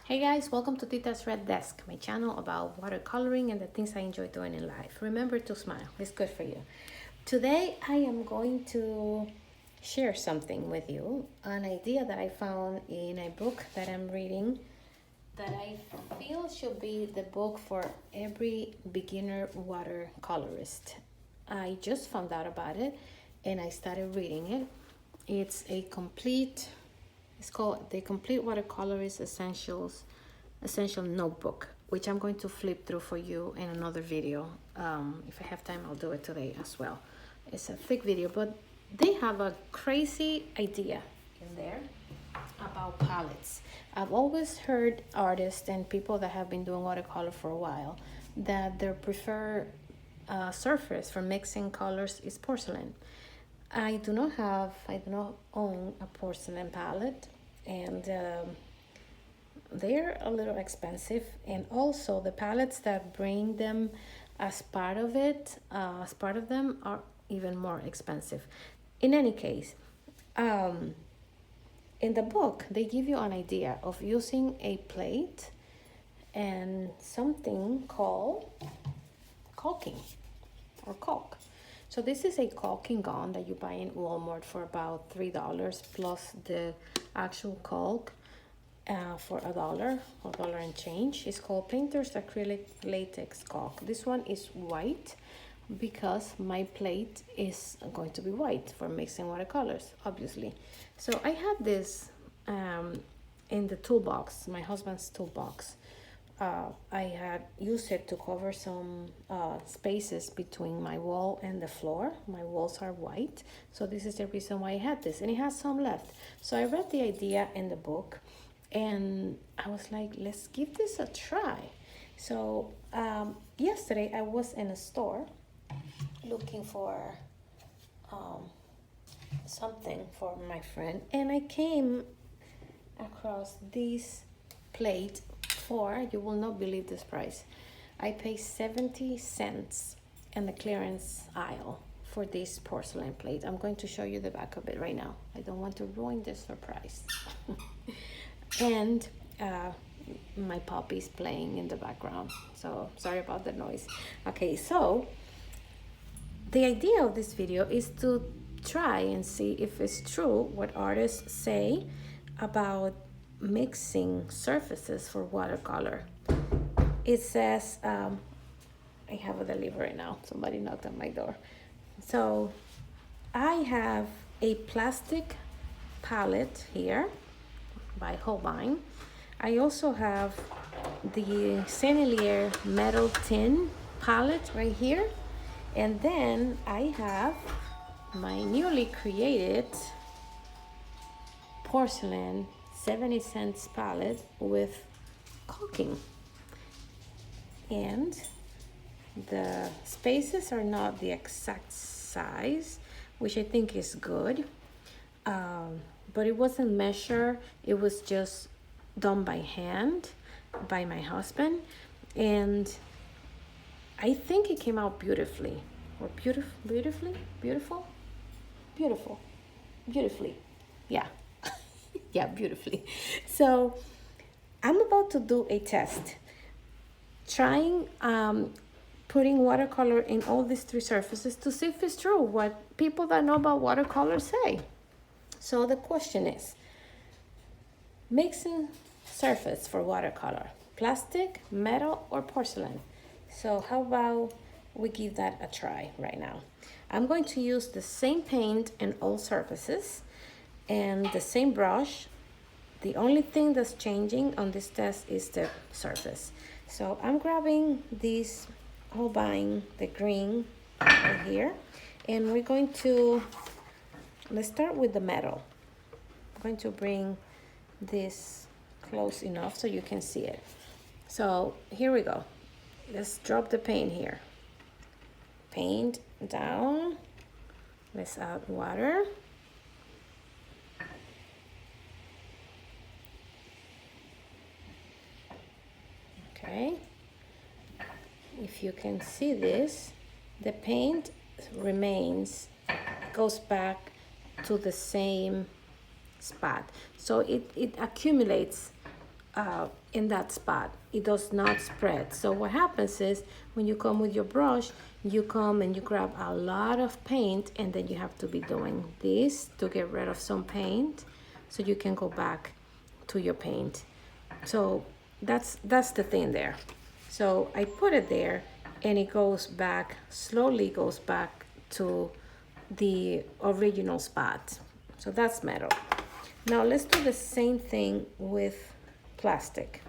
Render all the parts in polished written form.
Hey guys, welcome to Tita's Red Desk, my channel about watercoloring and the things I enjoy doing in life. Remember to smile, it's good for you. Today I am going to share something with you, an idea that I found in a book that I'm reading that I feel should be the book for every beginner watercolorist. I just found out about it and I started reading it. It's called The Complete Watercolorist Essential Notebook, which I'm going to flip through for you in another video. If I have time, I'll do it today as well. It's a thick video, but they have a crazy idea in there about palettes. I've always heard artists and people that have been doing watercolor for a while that their preferred surface for mixing colors is porcelain. I do not own a porcelain palette, and they're a little expensive. And also the palettes that bring them as part of them are even more expensive. In any case, in the book, they give you an idea of using a plate and something called caulking or caulk. So this is a caulking gun that you buy in Walmart for about $3 plus the actual caulk for $1 or $1 and change. It's called Painter's Acrylic Latex Caulk. This one is white because my plate is going to be white for mixing watercolors, obviously. So I had this in the toolbox, my husband's toolbox. I had used it to cover some spaces between my wall and the floor. My walls are white, so this is the reason why I had this, and it has some left. So I read the idea in the book, and I was like, let's give this a try. So yesterday I was in a store looking for something for my friend, and I came across this plate. You will not believe this price. I paid 70 cents in the clearance aisle for this porcelain plate. I'm going to show you the back of it right now. I don't want to ruin this surprise. And my puppy's playing in the background, so sorry about the noise. Okay, so the idea of this video is to try and see if it's true what artists say about mixing surfaces for watercolor. It says, I have a delivery now. Somebody knocked on my door. So I have a plastic palette here by Holbein. I also have the Sennelier metal tin palette right here. And then I have my newly created porcelain 70 cents palette with caulking, and the spaces are not the exact size, which I think is good, but it wasn't measured. It was just done by hand by my husband, and I think it came out beautifully, or beautifully, yeah. Yeah, beautifully. So I'm about to do a test, trying putting watercolor in all these three surfaces to see if it's true what people that know about watercolor say. So the question is, mixing surface for watercolor, plastic, metal, or porcelain? So how about we give that a try right now? I'm going to use the same paint in all surfaces and the same brush. The only thing that's changing on this test is the surface. So I'm grabbing this Holbein, the green right here, and we're going to, let's start with the metal. I'm going to bring this close enough so you can see it. So here we go. Let's drop the paint here. Paint down. Let's add water. Okay, if you can see this, the paint goes back to the same spot. So it accumulates in that spot. It does not spread. So what happens is when you come with your brush, you come and you grab a lot of paint, and then you have to be doing this to get rid of some paint so you can go back to your paint. So that's the thing there. So I put it there, and it goes back, slowly goes back to the original spot. So that's metal. Now let's do the same thing with plastic.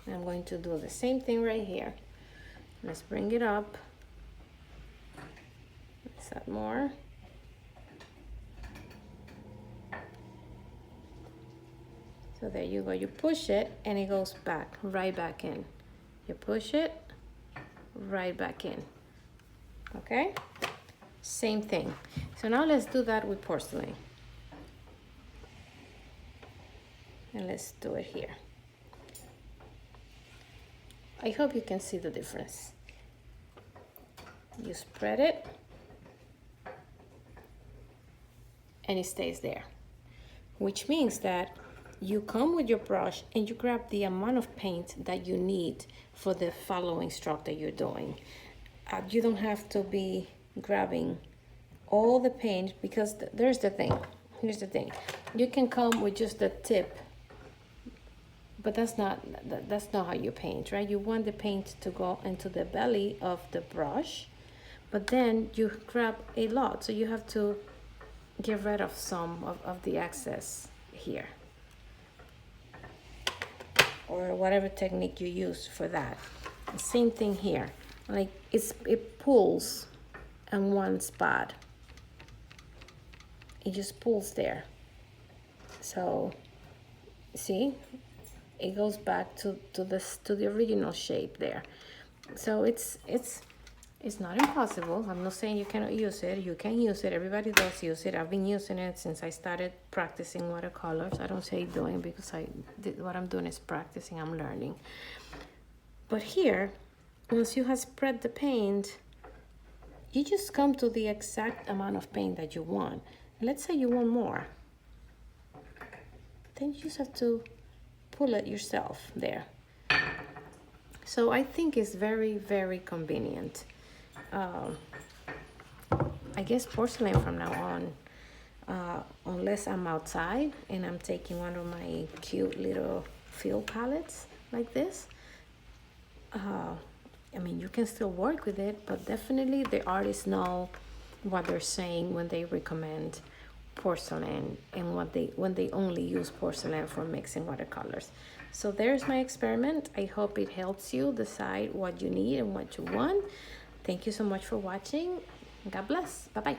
I'm going to do the same thing right here. Let's bring it up. Let's add more. So there you go. You push it and it goes back, right back in. You push it, right back in. Okay? Same thing. So now let's do that with porcelain. And let's do it here. I hope you can see the difference. You spread it, and it stays there, which means that you come with your brush and you grab the amount of paint that you need for the following stroke that you're doing. You don't have to be grabbing all the paint, because there's the thing. Here's the thing. You can come with just the tip, but that's not how you paint, right? You want the paint to go into the belly of the brush, but then you grab a lot, so you have to get rid of some of the excess here, or whatever technique you use for that. Same thing here. Like it pulls in one spot. It just pulls there. So see, it goes back to the original shape there. So it's not impossible. I'm not saying you cannot use it. You can use it. Everybody does use it. I've been using it since I started practicing watercolors. I don't say doing, because what I'm doing is practicing. I'm learning. But here, once you have spread the paint, you just come to the exact amount of paint that you want. Let's say you want more. Then you just have to pull it yourself there. So I think it's very, very convenient. I guess porcelain from now on, unless I'm outside and I'm taking one of my cute little field palettes like this, I mean, you can still work with it, but definitely the artists know what they're saying when they recommend porcelain, and when they only use porcelain for mixing watercolors. So there's my experiment. I hope it helps you decide what you need and what you want. Thank you so much for watching. God bless. Bye-bye.